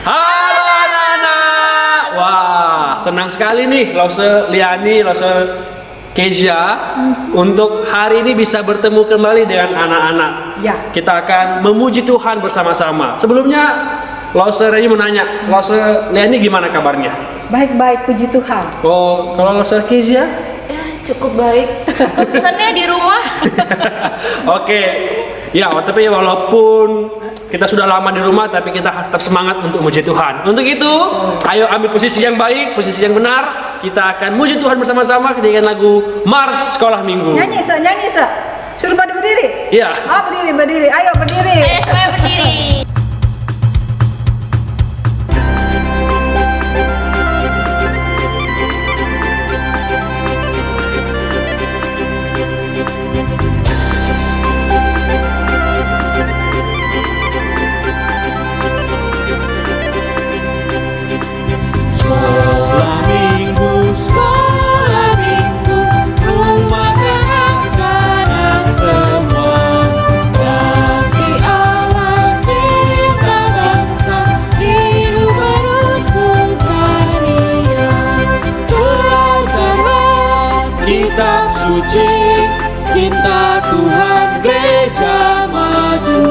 Halo anak-anak. Wah, senang sekali nih Lose Liani, Lose Kezia untuk hari ini bisa bertemu kembali dengan anak-anak. Ya. Kita akan memuji Tuhan bersama-sama. Sebelumnya Lose Reni mau nanya, Lose Liani gimana kabarnya? Baik-baik, puji Tuhan. Oh, kalau Lose Kezia? Cukup baik. Pesannya di rumah. Oke. Ya, tapi walaupun kita sudah lama di rumah, tapi kita harus tetap semangat untuk muji Tuhan. Untuk itu, ayo ambil posisi yang baik, posisi yang benar. Kita akan muji Tuhan bersama-sama dengan lagu Mars Sekolah Minggu. Nyanyi, Se. Suruh pada berdiri. Iya. Oh, berdiri. Ayo berdiri. Ayo semuanya berdiri. Sekolah minggu, rumah kanak-kanak semua. Bakti Allah, cinta bangsa, hidup bersukaria. Belajarlah kitab suci, cinta Tuhan gereja maju.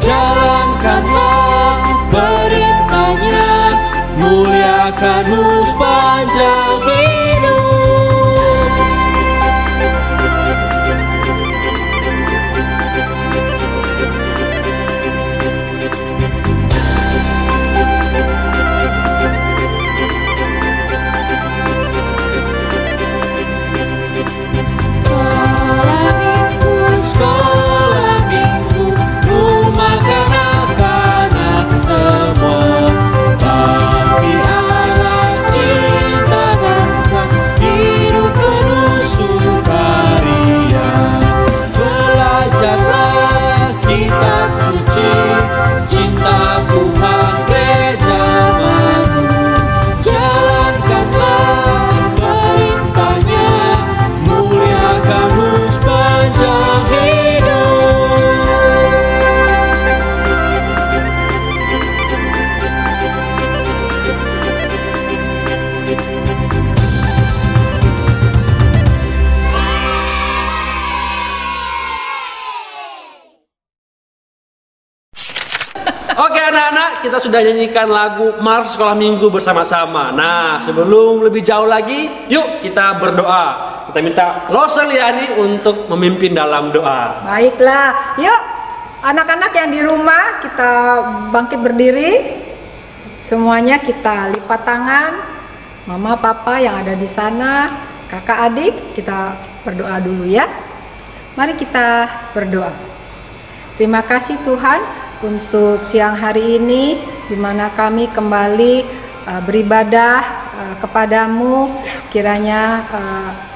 Jalankanlah perintahnya, muliakan sepanjang hidup. Sekolah minggu, rumah kanak-kanak semua. Bakti Allah, cinta bangsa, hidup penuh sukaria. Belajarlah kitab suci, cinta Tuhan gereja maju. Jalankanlah perintahnya, muliakan sepanjang hidup. Oke anak-anak, kita sudah nyanyikan lagu Mars Sekolah Minggu bersama-sama. Nah, sebelum lebih jauh lagi, yuk kita berdoa. Kita minta Lose Liani untuk memimpin dalam doa. Baiklah, yuk anak-anak yang di rumah kita bangkit berdiri. Semuanya kita lipat tangan. Mama, papa yang ada di sana, kakak, adik, kita berdoa dulu ya. Mari kita berdoa. Terima kasih Tuhan untuk siang hari ini di mana kami kembali beribadah kepadamu. Kiranya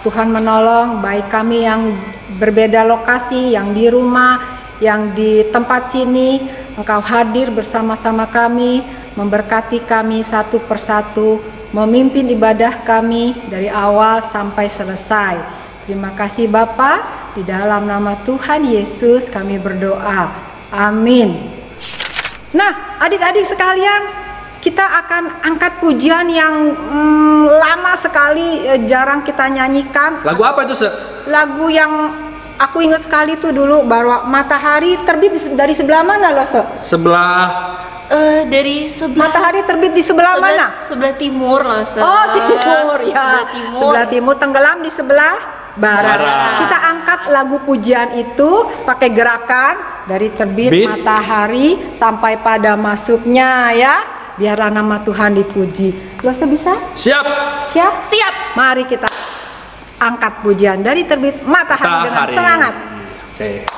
Tuhan menolong baik kami yang berbeda lokasi, yang di rumah, yang di tempat sini. Engkau hadir bersama-sama kami, memberkati kami satu persatu, memimpin ibadah kami dari awal sampai selesai. Terima kasih Bapa, di dalam nama Tuhan Yesus kami berdoa. Amin. Nah, adik-adik sekalian, kita akan angkat pujian yang lama sekali, jarang kita nyanyikan. Lagu apa itu, Se? Lagu yang aku ingat sekali tuh dulu, bahwa matahari terbit dari sebelah mana loh, Se? Sebelah Dari sebelah Matahari terbit di sebelah mana? Sebelah timur lah. Oh, timur ya. Sebelah timur. Sebelah timur, tenggelam di sebelah barat. Kita angkat lagu pujian itu pakai gerakan dari terbit Beat. matahari sampai pada masuknya ya. Biarlah nama Tuhan dipuji. Lo bisa? siap. Siap? Siap. Mari kita angkat pujian dari terbit matahari dengan Matahari. semangat. Oke.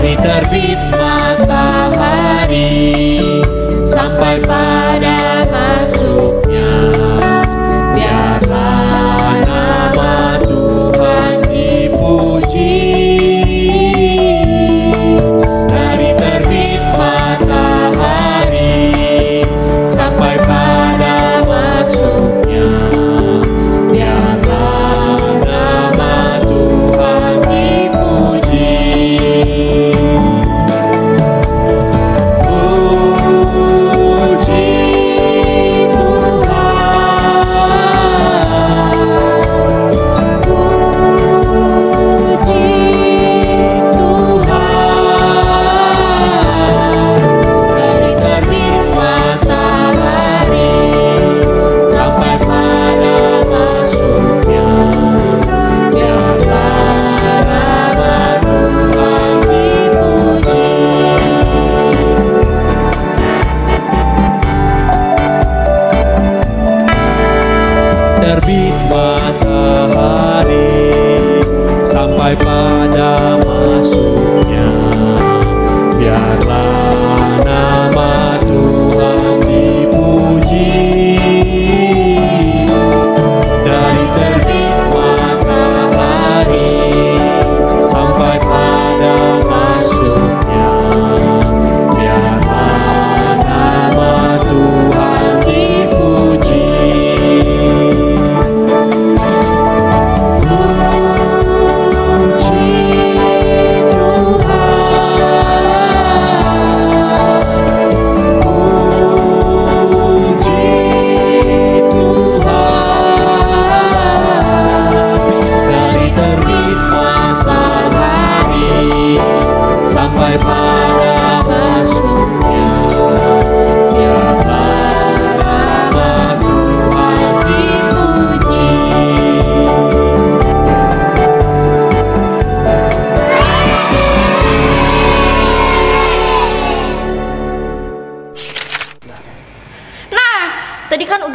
Dari terbit matahari sampai pada masuknya, biarlah nama Tuhan dipuji. Dari terbit matahari sampai pada masuknya,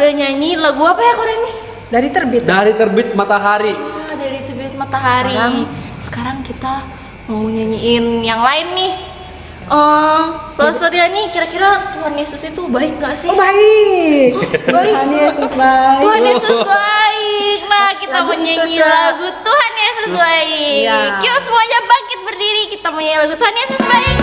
udah nyanyi lagu apa ya Kak Remi? Dari terbit. Dari terbit matahari. Dari terbit matahari. Sekarang kita mau nyanyiin yang lain nih. Plasternya nih, kira-kira Tuhan Yesus itu baik gak sih? Oh, baik. Baik. Tuhan Yesus baik. Tuhan Yesus baik. Nah, kita Lagu mau nyanyi itu, lagu Tuhan Yesus baik. Iya. Yuk semuanya bangkit berdiri, kita mau nyanyi lagu Tuhan Yesus baik.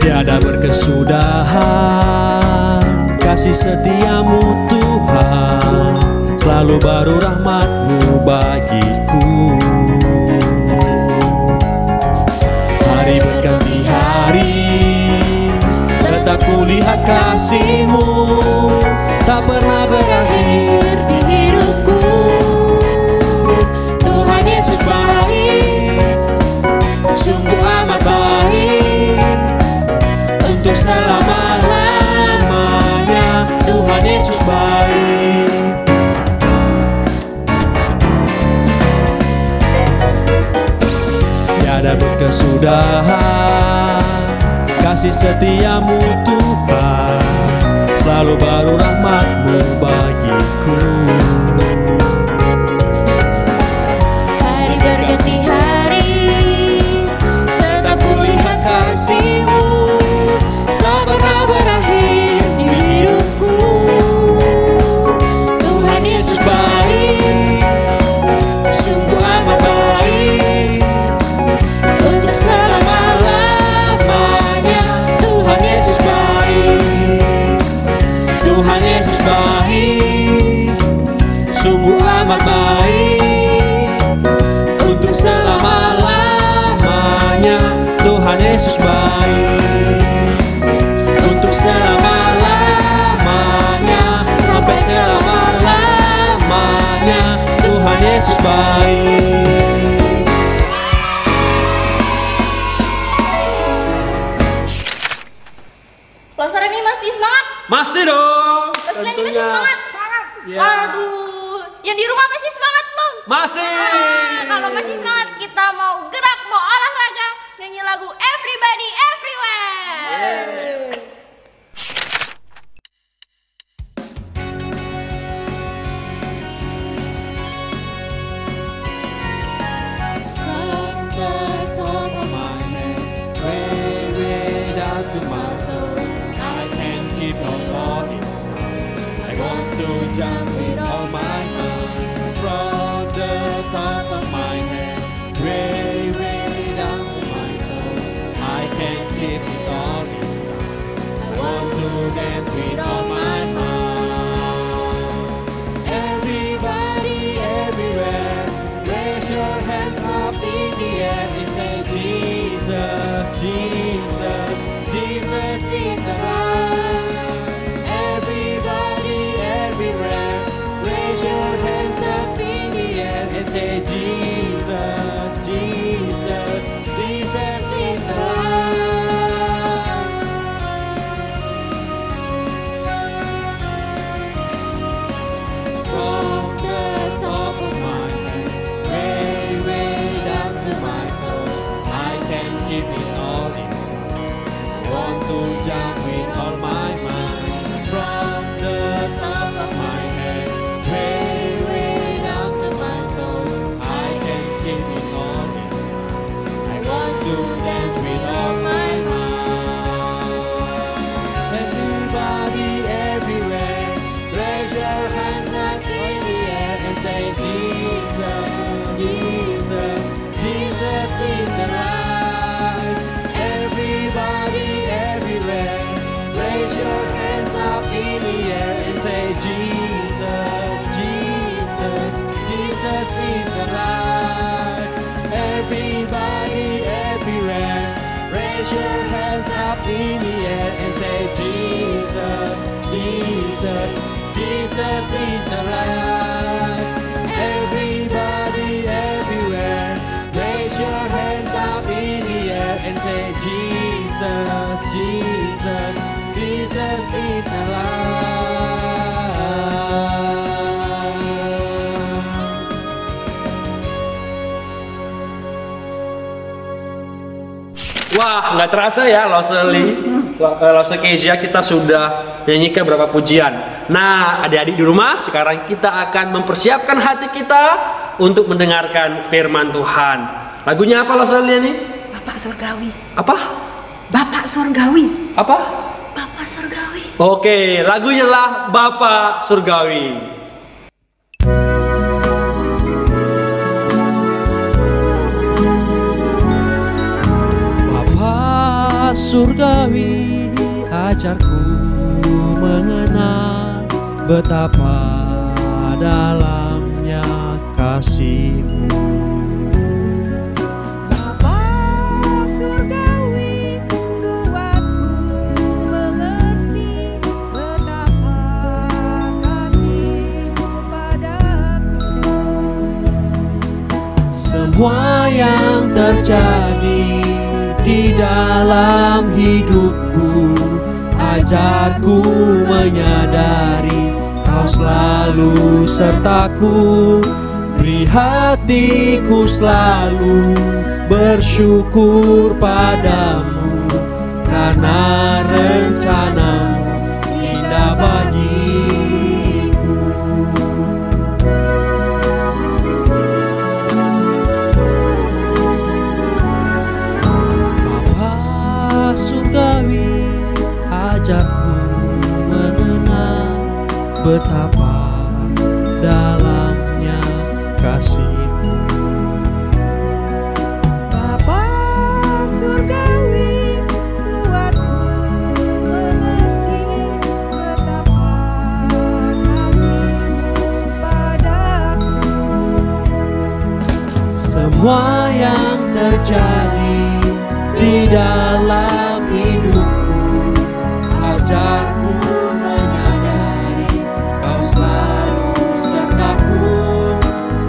Tiada berkesudahan kasih setiamu Tuhan, selalu baru rahmat-Mu bagiku. Hari berganti hari, tetap kulihat kasih-Mu, tak pernah berakhir di hidupku. Tuhan Yesus baik, sungguh amat baik, untuk selama-lamanya. Tuhan Yesus baik. Tiada berkesudahan kasih setiamu Tuhan, selalu baru rahmat-Mu bagiku. Hari berganti hari, tetap kulihat kasih-Mu, tak pernah berakhir di hidupku. Tuhan Yesus baik, sungguh amat baik, untuk selama-lamanya. Tuhan Yesus baik, Tuhan Yesus baik, sungguh amat baik, untuk selama-lamanya. Tuhan Yesus baik, untuk selama-lamanya, sampai selama-lamanya. Tuhan Yesus baik. Plaster Remi masih semangat? Masih dong. Plaster Remi masih semangat? Semangat. Ya. Aduh, yang di rumah masih semangat belum? Masih. Kalau masih semangat, kita mau gerak, mau olahraga, nyanyi lagu Everybody Everywhere. From the top of my head, way down to my toes, I can't keep on all inside. I want to jump with all my mind. From the top of my head, way down to my toes, I can't keep it all inside. I want to dance with all my mind. Everybody, everywhere, raise your hands up in the air and say, Jesus, Jesus, Jesus is alive. Everybody, everywhere, raise your hands up in the air and say, Jesus, Jesus, Jesus is alive. From the top of my head, way down to my toes, I can't keep it all inside. I want to jump with all my mind. From the top of my head, way down to my toes, I can't keep it all inside. I want to dance with all my mind. Everybody, everywhere, raise your hands up in the air and say, Jesus, Jesus, Jesus is alive. Everybody, everywhere, raise your hands up in the air and say, Jesus, Jesus, Jesus is alive. Everybody, everywhere, raise your hands up in the air and say, Jesus, Jesus, Jesus is alive. Everybody, everywhere, raise your hands up in the air and say, Jesus, Jesus, Jesus is alive. Wah, nggak terasa ya Lose Kezia kita sudah nyanyikan berapa pujian. Nah, adik-adik di rumah, sekarang kita akan mempersiapkan hati kita untuk mendengarkan firman Tuhan. Lagunya apa Lose nih? Bapak Surgawi. Apa? Bapak Surgawi. Apa? Bapak Surgawi. Oke, lagunya lah Bapak Surgawi. Bapak Surgawi, ajarku mengenal betapa dalamnya kasih-Mu. Bapak Surgawi, buatku mengerti betapa kasih-Mu padaku. Semua yang terjadi di dalam hidupku, ajarku menyadari Kau selalu sertaku. Beri hatiku selalu bersyukur padamu, karena rencana-Mu indah bagiku. Bapak Surgawi, ajarku mengenal betapa dalamnya kasih-Mu. Bapak Surgawi, buatku mengerti betapa kasih-Mu padaku. Semua yang terjadi di dalam hidupku, ajarku menyadari Kau selalu sertaku.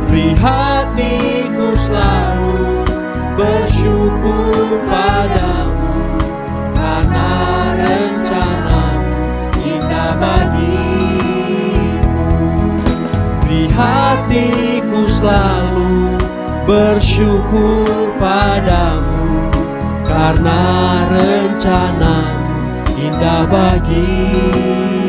Beri hatiku selalu bersyukur padamu, karena rencana-Mu indah bagiku. Beri hatiku selalu bersyukur padamu, karena rencana-Mu indah bagiku.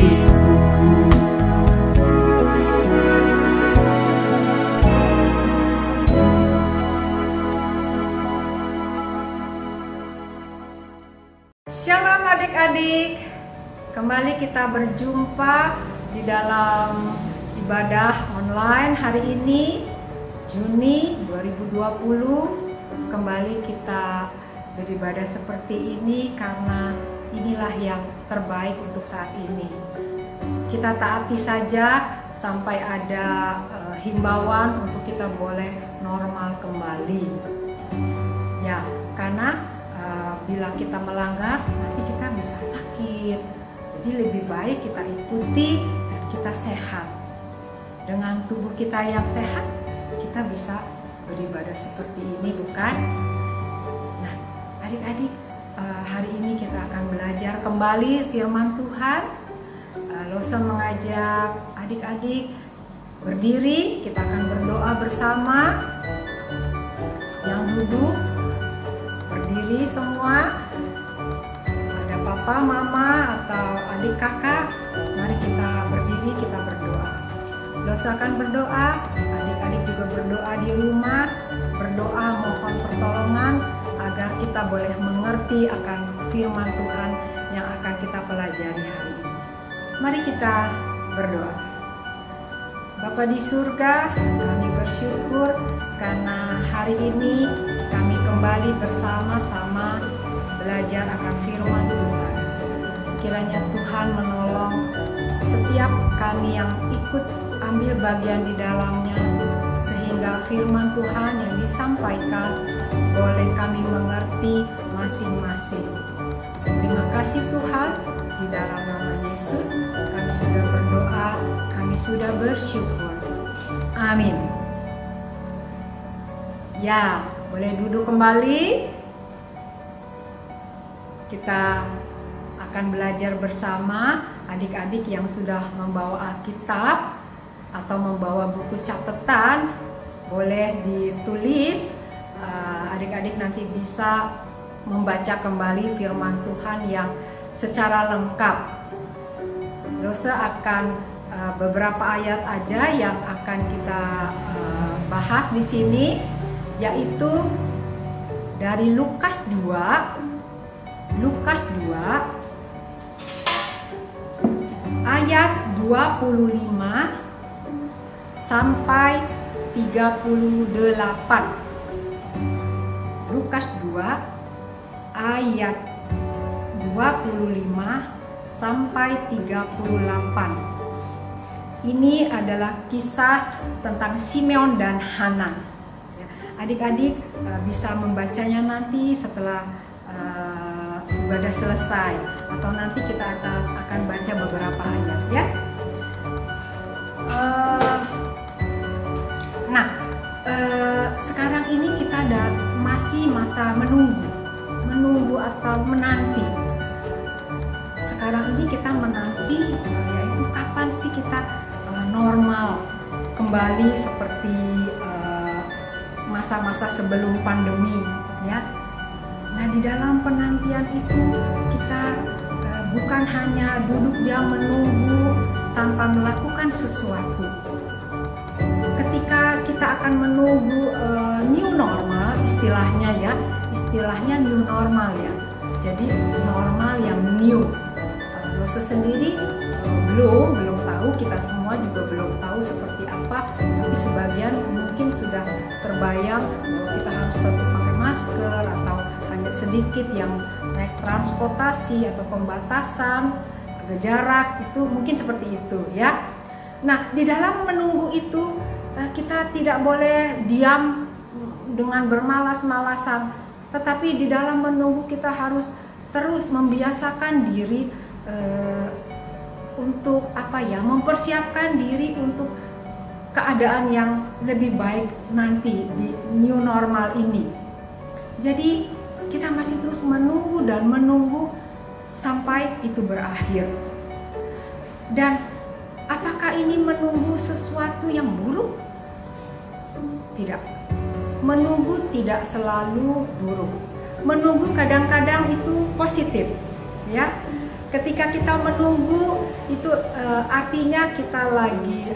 Shalom adik-adik, kembali kita berjumpa di dalam ibadah online hari ini, Juni 2020. Kembali kita beribadah seperti ini karena inilah yang terbaik untuk saat ini. Kita taati saja sampai ada himbauan untuk kita boleh normal kembali. Ya, karena bila kita melanggar nanti kita bisa sakit. Jadi lebih baik kita ikuti dan kita sehat. Dengan tubuh kita yang sehat, kita bisa beribadah seperti ini, bukan? Nah, adik-adik, hari ini kita akan belajar kembali firman Tuhan. Lose mengajak adik-adik berdiri, kita akan berdoa bersama. Yang duduk berdiri semua, ada papa, mama, atau adik kakak. Mari kita berdiri, kita berdoa. Lose akan berdoa, adik-adik juga berdoa di rumah. Berdoa mohon pertolongan agar kita boleh mengerti akan firman Tuhan yang akan kita pelajari hari ini. Mari kita berdoa. Bapa di surga, kami bersyukur karena hari ini kami kembali bersama-sama belajar akan firman Tuhan. Kiranya Tuhan menolong setiap kami yang ikut ambil bagian di dalamnya, sehingga firman Tuhan yang disampaikan boleh kami mengerti masing-masing. Terima kasih Tuhan, di dalam nama Yesus kami sudah berdoa, kami sudah bersyukur. Amin. Ya, boleh duduk kembali. Kita akan belajar bersama. Adik-adik yang sudah membawa Alkitab atau membawa buku catatan, boleh ditulis. Adik-adik nanti bisa membaca kembali firman Tuhan yang secara lengkap. Yose akan beberapa ayat aja yang akan kita bahas di sini, yaitu dari Lukas 2 ayat 25 sampai 38. Lukas 2 ayat 25 sampai 38. Ini adalah kisah tentang Simeon dan Hana. Adik-adik bisa membacanya nanti setelah ibadah selesai, atau nanti kita akan baca beberapa ayat ya. Sekarang ini kita masih masa menunggu atau menanti. Sekarang ini kita menanti, yaitu kapan sih kita normal kembali seperti masa-masa sebelum pandemi ya. Nah, di dalam penantian itu kita bukan hanya duduk diam menunggu tanpa melakukan sesuatu. Ketika kita akan menunggu new normal, istilahnya new normal ya. Jadi normal yang new. Yose sendiri belum tahu, kita semua juga belum tahu seperti apa, tapi sebagian mungkin sudah terbayang bahwa kita harus tetap pakai masker, atau hanya sedikit yang naik transportasi atau pembatasan jarak, itu mungkin seperti itu ya. Nah, di dalam menunggu itu kita tidak boleh diam dengan bermalas-malasan, tetapi di dalam menunggu kita harus terus membiasakan diri untuk mempersiapkan diri untuk keadaan yang lebih baik nanti di new normal ini. Jadi kita masih terus menunggu dan menunggu sampai itu berakhir. Dan apakah ini menunggu sesuatu yang buruk? Tidak. Menunggu tidak selalu buruk. Menunggu kadang-kadang itu positif, ya. Ketika kita menunggu itu artinya kita lagi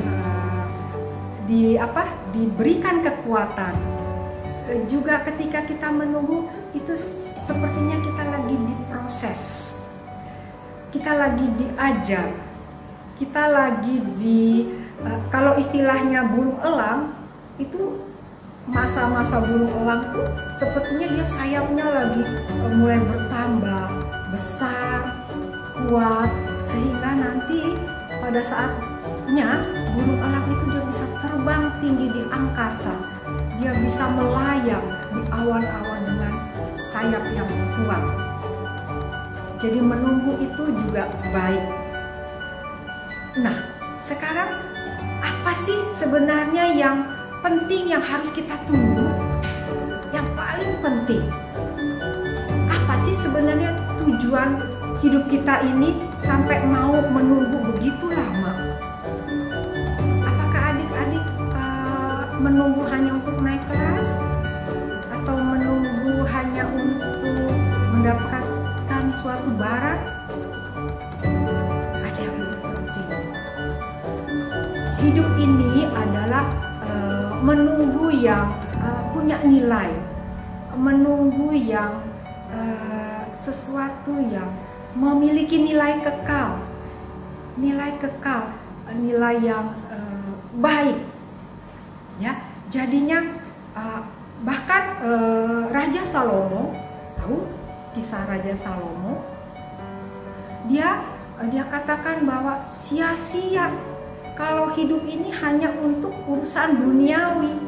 diberikan kekuatan. Juga ketika kita menunggu itu sepertinya kita lagi diproses, kita lagi diajar, kita lagi kalau istilahnya burung elang itu, masa-masa burung elang tuh sepertinya dia sayapnya lagi mulai bertambah besar, kuat, sehingga nanti pada saatnya burung elang itu dia bisa terbang tinggi di angkasa, dia bisa melayang di awan-awan dengan sayap yang kuat. Jadi menunggu itu juga baik. Nah, sekarang apa sih sebenarnya yang penting yang harus kita tunggu? Yang paling penting, apa sih sebenarnya tujuan hidup kita ini sampai mau menunggu begitu lama? Apakah adik-adik menunggu hanya untuk naik kelas? Atau menunggu hanya untuk mendapatkan suatu barang? Ada yang lebih penting. Hidup ini adalah menunggu yang punya nilai, menunggu yang sesuatu yang memiliki nilai kekal, nilai yang baik, ya. Jadinya bahkan Raja Salomo, tahu kisah Raja Salomo? Dia katakan bahwa sia-sia kalau hidup ini hanya untuk urusan duniawi.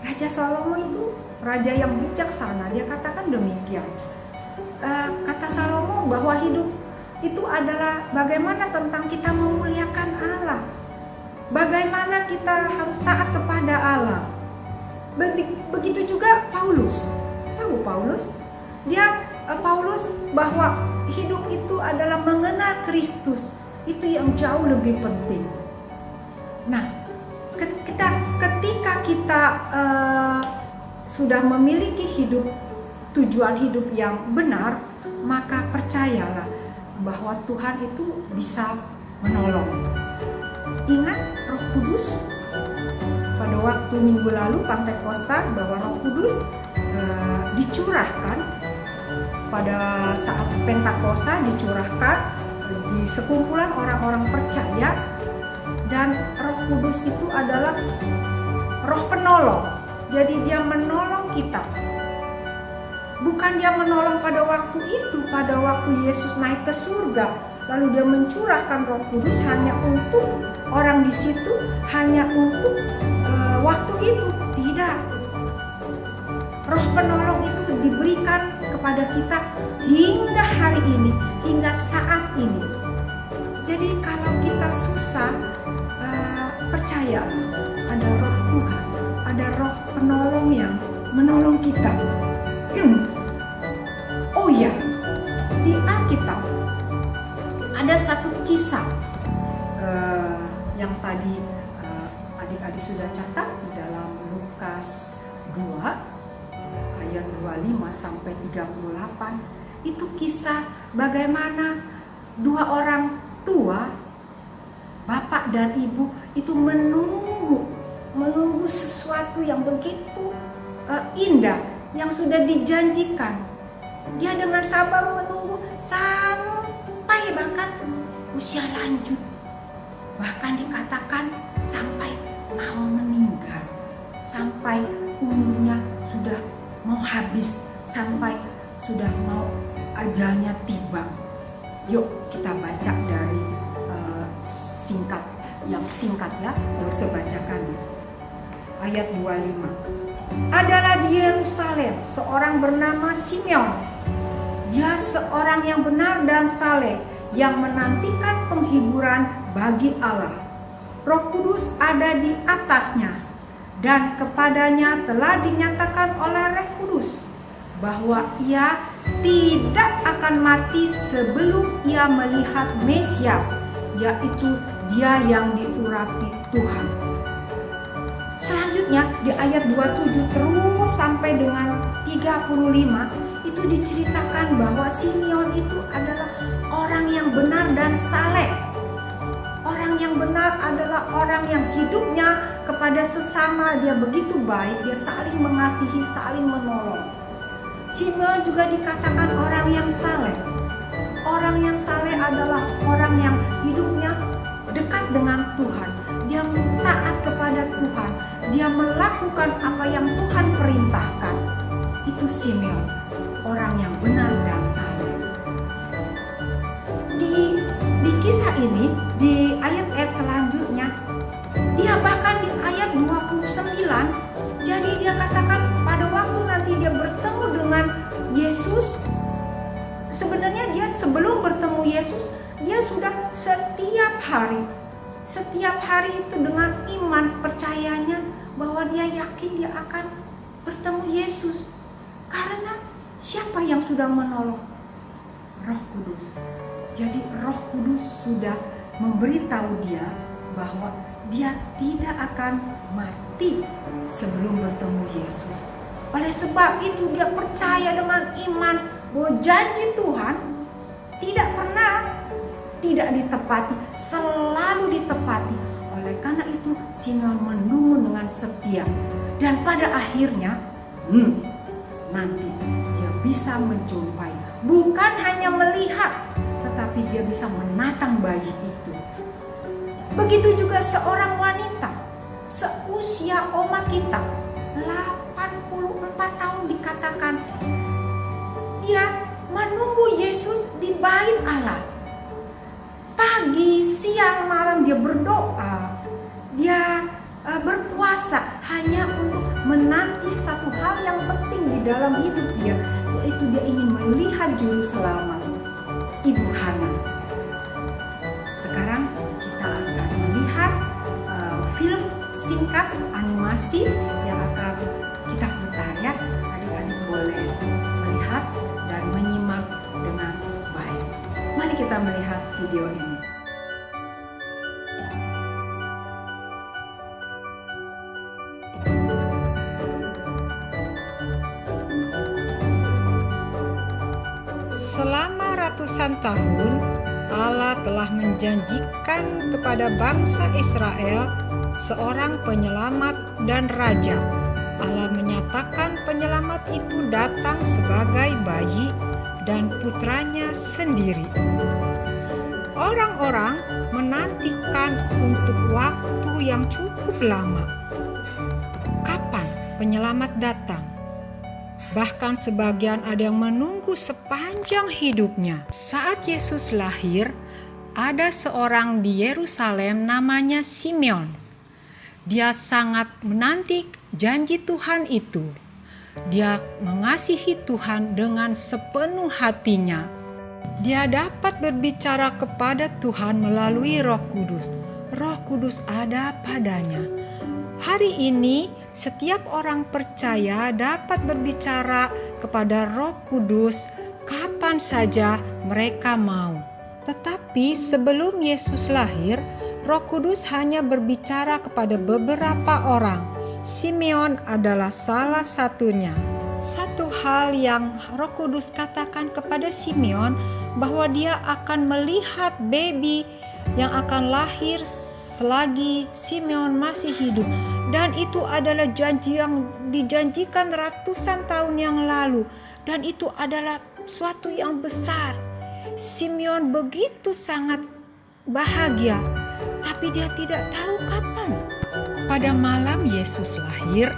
Raja Salomo itu raja yang bijaksana, dia katakan demikian. Kata Salomo bahwa hidup itu adalah bagaimana tentang kita memuliakan Allah, bagaimana kita harus taat kepada Allah. Begitu juga Paulus. Tahu Paulus? Paulus bahwa hidup itu adalah mengenal Kristus. Itu yang jauh lebih penting. Nah, ketika kita sudah memiliki hidup tujuan hidup yang benar, maka percayalah bahwa Tuhan itu bisa menolong. Ingat Roh Kudus pada waktu minggu lalu Pantekosta, bahwa Roh Kudus dicurahkan pada saat Pentakosta, dicurahkan di sekumpulan orang-orang percaya, dan Roh Kudus itu adalah Roh penolong. Jadi dia menolong kita. Bukan dia menolong pada waktu itu, pada waktu Yesus naik ke surga, lalu dia mencurahkan Roh Kudus hanya untuk orang di situ, hanya untuk waktu itu. Tidak. Roh penolong itu diberikan kepada kita hingga hari ini, hingga saat ini. Jadi kalau kita susah, percaya ada Roh Tuhan, ada Roh penolong yang menolong kita. Oh ya, di Alkitab ada satu kisah yang tadi adik-adik sudah catat di dalam Lukas 2 ayat 25 sampai 38. Itu kisah bagaimana dua orang tua, bapak dan ibu, itu menunggu sesuatu yang begitu indah yang sudah dijanjikan. Dia dengan sabar menunggu sampai bahkan usia lanjut, bahkan dikatakan sampai mau meninggal, sampai umurnya sudah mau habis, sampai sudah mau ajalnya tiba. Yuk kita baca dari singkat ya, saya bacakan ayat 25. Adalah di Yerusalem seorang bernama Simeon. Dia seorang yang benar dan saleh, yang menantikan penghiburan bagi Allah. Roh Kudus ada di atasnya, dan kepadanya telah dinyatakan oleh Roh Kudus bahwa ia tidak akan mati sebelum ia melihat Mesias, yaitu dia yang diurapi Tuhan. Selanjutnya di ayat 27 terus sampai dengan 35 itu diceritakan bahwa Simeon itu adalah orang yang benar dan saleh. Orang yang benar adalah orang yang hidupnya kepada sesama dia begitu baik, dia saling mengasihi, saling menolong. Simeon juga dikatakan orang yang saleh. Orang yang saleh adalah orang yang hidupnya dekat dengan Tuhan. Dia taat kepada Tuhan. Dia melakukan apa yang Tuhan perintahkan. Itu Simeon, orang yang benar dan saleh. Di kisah ini, di ayat-ayat selanjutnya, dia bahkan di ayat 29, jadi dia katakan pada waktu nanti dia bertemu dengan Yesus, sebenarnya dia sebelum bertemu Yesus, dia sudah setiap hari itu dengan iman percayanya bahwa dia yakin dia akan bertemu Yesus. Karena siapa yang sudah menolong? Roh Kudus. Jadi Roh Kudus sudah memberitahu dia bahwa dia tidak akan mati sebelum bertemu Yesus. Oleh sebab itu dia percaya dengan iman bahwa janji Tuhan tidak pernah tidak ditepati, selalu ditepati. Oleh karena itu Simeon menunggu dengan setia, dan pada akhirnya nanti dia bisa menjumpai, bukan hanya melihat, tetapi dia bisa menatang bayi itu. Begitu juga seorang wanita seusia oma kita, 84 tahun dikatakan, dia menunggu Yesus di bait Allah. Pagi, siang, malam dia berdoa, dia berpuasa hanya untuk menanti satu hal yang penting di dalam hidup dia, yaitu dia ingin melihat juru selamat, Ibu Hana. Sekarang kita akan melihat film singkat animasi yang akan kita putar ya. Adik-adik boleh melihat dan menyimak dengan baik. Mari kita melihat video ini. Selama ratusan tahun, Allah telah menjanjikan kepada bangsa Israel seorang penyelamat dan raja. Allah menyatakan penyelamat itu datang sebagai bayi dan putranya sendiri. Orang-orang menantikan untuk waktu yang cukup lama. Kapan penyelamat datang? Bahkan sebagian ada yang menunggu sepanjang hidupnya. Saat Yesus lahir, ada seorang di Yerusalem namanya Simeon. Dia sangat menanti janji Tuhan itu. Dia mengasihi Tuhan dengan sepenuh hatinya. Dia dapat berbicara kepada Tuhan melalui Roh Kudus. Roh Kudus ada padanya. Hari ini, setiap orang percaya dapat berbicara kepada Roh Kudus kapan saja mereka mau. Tetapi sebelum Yesus lahir, Roh Kudus hanya berbicara kepada beberapa orang. Simeon adalah salah satunya. Satu hal yang Roh Kudus katakan kepada Simeon, bahwa dia akan melihat baby yang akan lahir selagi Simeon masih hidup. Dan itu adalah janji yang dijanjikan ratusan tahun yang lalu. Dan itu adalah suatu yang besar. Simeon begitu sangat bahagia, tapi dia tidak tahu kapan. Pada malam Yesus lahir,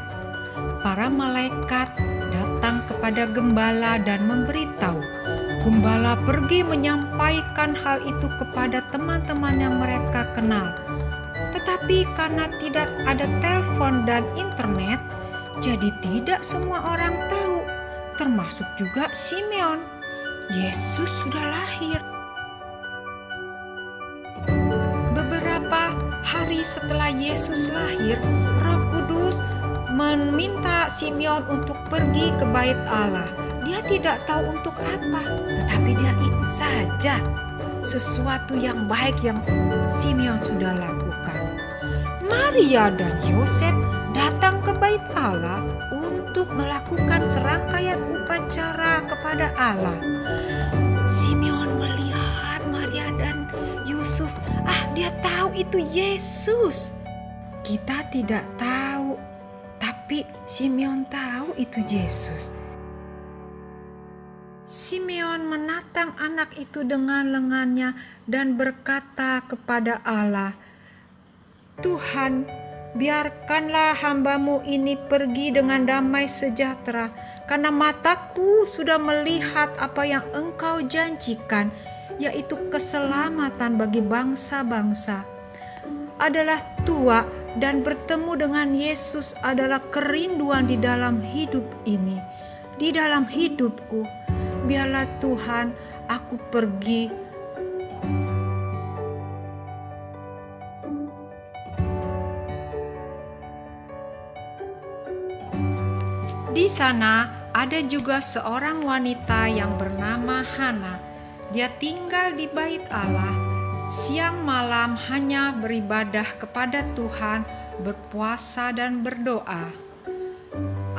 para malaikat datang kepada gembala dan memberitahu. Gembala pergi menyampaikan hal itu kepada teman-teman yang mereka kenal. Tetapi karena tidak ada telepon dan internet, jadi tidak semua orang tahu, termasuk juga Simeon. Yesus sudah lahir. Beberapa hari setelah Yesus lahir, Roh Kudus meminta Simeon untuk pergi ke Bait Allah. Dia tidak tahu untuk apa, tetapi dia ikut saja. Sesuatu yang baik yang Simeon sudah lakukan. Maria dan Yosef datang ke Bait Allah untuk melakukan serangkaian upacara kepada Allah. Simeon melihat Maria dan Yusuf. Dia tahu itu Yesus. Kita tidak tahu, tapi Simeon tahu itu Yesus. Simeon menatang anak itu dengan lengannya dan berkata kepada Allah, Tuhan, biarkanlah hambamu ini pergi dengan damai sejahtera, karena mataku sudah melihat apa yang Engkau janjikan, yaitu keselamatan bagi bangsa-bangsa. Adalah tua dan bertemu dengan Yesus adalah kerinduan di dalam hidup ini. Di dalam hidupku, biarlah Tuhan aku pergi. Di sana ada juga seorang wanita yang bernama Hana. Dia tinggal di Bait Allah. Siang malam hanya beribadah kepada Tuhan, berpuasa dan berdoa.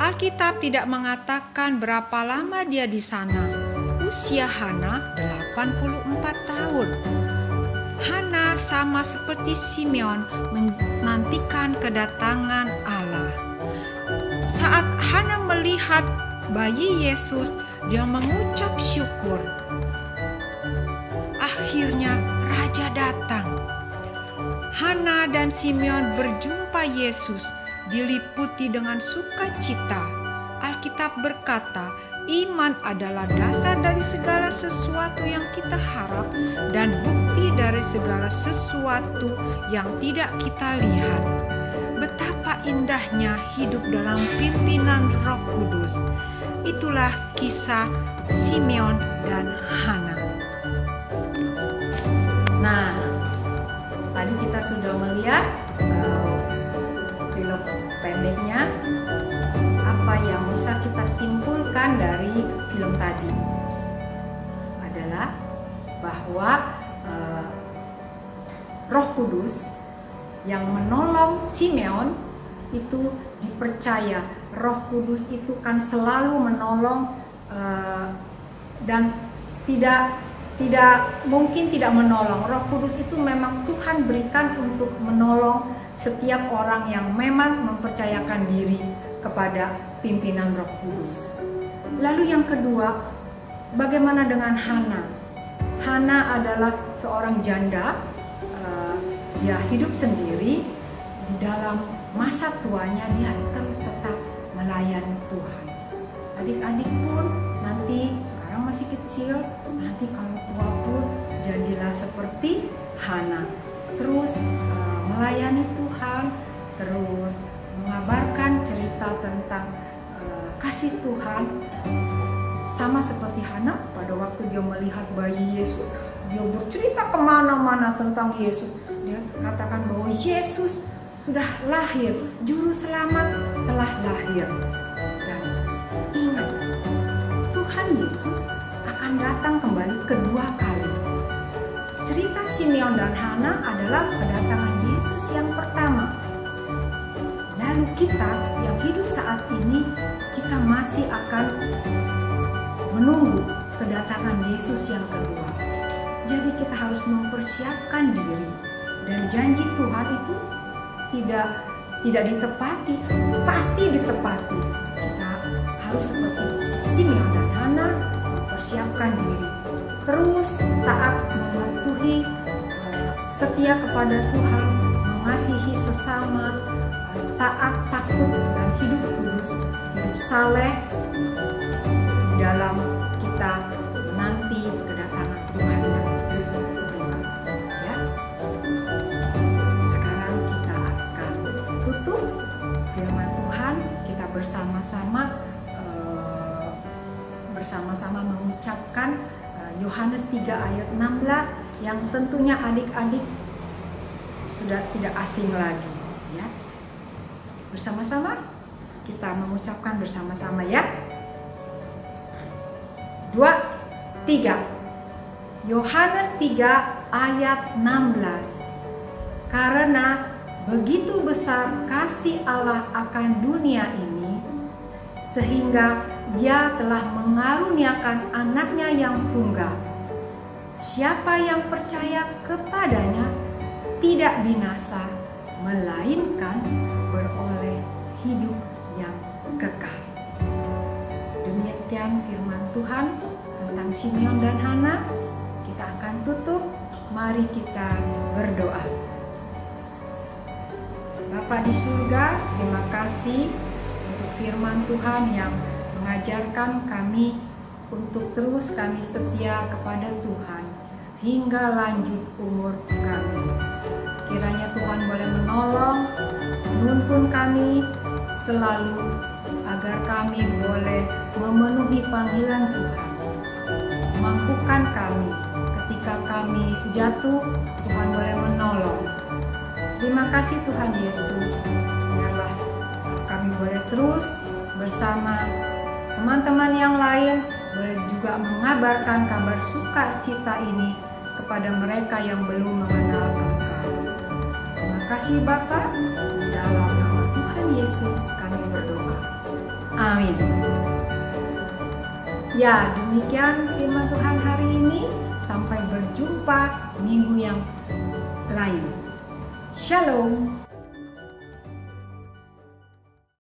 Alkitab tidak mengatakan berapa lama dia di sana. Usia Hana 84 tahun. Hana sama seperti Simeon menantikan kedatangan Allah. Saat Hana melihat bayi Yesus, dia mengucap syukur. Akhirnya raja datang. Hana dan Simeon berjumpa Yesus, diliputi dengan sukacita. Alkitab berkata, iman adalah dasar dari segala sesuatu yang kita harap dan bukti dari segala sesuatu yang tidak kita lihat. Betapa indahnya hidup dalam pimpinan Roh Kudus. Itulah kisah Simeon dan Hana. Nah, tadi kita sudah melihat film pendeknya. Apa yang bisa kita simpulkan dari film tadi adalah bahwa Roh Kudus yang menolong Simeon itu dipercaya. Roh Kudus itu kan selalu menolong dan tidak mungkin tidak menolong. Roh Kudus itu memang Tuhan berikan untuk menolong setiap orang yang memang mempercayakan diri kepada pimpinan Roh Kudus. Lalu yang kedua, bagaimana dengan Hana? Hana adalah seorang janda, dia hidup sendiri. Di dalam masa tuanya dia terus tetap melayani Tuhan. Adik-adik pun nanti sekarang masih kecil, nanti kalau tua pun jadilah seperti Hana, terus melayani Tuhan, terus mengabarkan cerita tentang kasih Tuhan. Sama seperti Hana pada waktu dia melihat bayi Yesus, dia bercerita kemana-mana tentang Yesus. Dia katakan bahwa Yesus sudah lahir, juru selamat telah lahir. Dan ingat, Tuhan Yesus akan datang kembali kedua kali. Cerita Simeon dan Hana adalah kedatangan Yesus yang pertama. Lalu kita yang hidup saat ini, kita masih akan menunggu kedatangan Yesus yang kedua. Jadi kita harus mempersiapkan diri, dan janji Tuhan itu tidak ditepati, pasti ditepati. Kita harus seperti Simeon dan Hana, mempersiapkan diri, terus taat mematuhi, setia kepada Tuhan, mengasihi sesama, taat, takut, dan hidup kudus, hidup saleh dalam kita menanti kedatangan Tuhan yang kedua. Ya. Sekarang kita akan tutup firman Tuhan, kita bersama-sama mengucapkan Yohanes 3 ayat 16 yang tentunya adik-adik sudah tidak asing lagi, ya. Bersama-sama kita mengucapkan bersama-sama, ya. 2, 3. Yohanes 3 ayat 16. Karena begitu besar kasih Allah akan dunia ini, sehingga Dia telah mengaruniakan anaknya yang tunggal. Siapa yang percaya kepadanya tidak binasa, melainkan beroleh hidup yang kekal. Demikian firman Tuhan tentang Simeon dan Hana. Kita akan tutup. Mari kita berdoa. Bapa di surga, terima kasih untuk firman Tuhan yang mengajarkan kami untuk terus kami setia kepada Tuhan hingga lanjut umur kami. Kiranya Tuhan boleh menolong, menuntun kami selalu agar kami boleh memenuhi panggilan Tuhan. Mampukan kami ketika kami jatuh, Tuhan boleh menolong. Terima kasih Tuhan Yesus. Biarlah kami boleh terus bersama teman-teman yang lain, boleh juga mengabarkan kabar sukacita ini kepada mereka yang belum mengenal Engkau. Terima kasih Bapa, di dalam nama Tuhan Yesus kami berdoa. Amin. Ya, demikian firman Tuhan hari ini. Sampai berjumpa minggu yang lain. Shalom.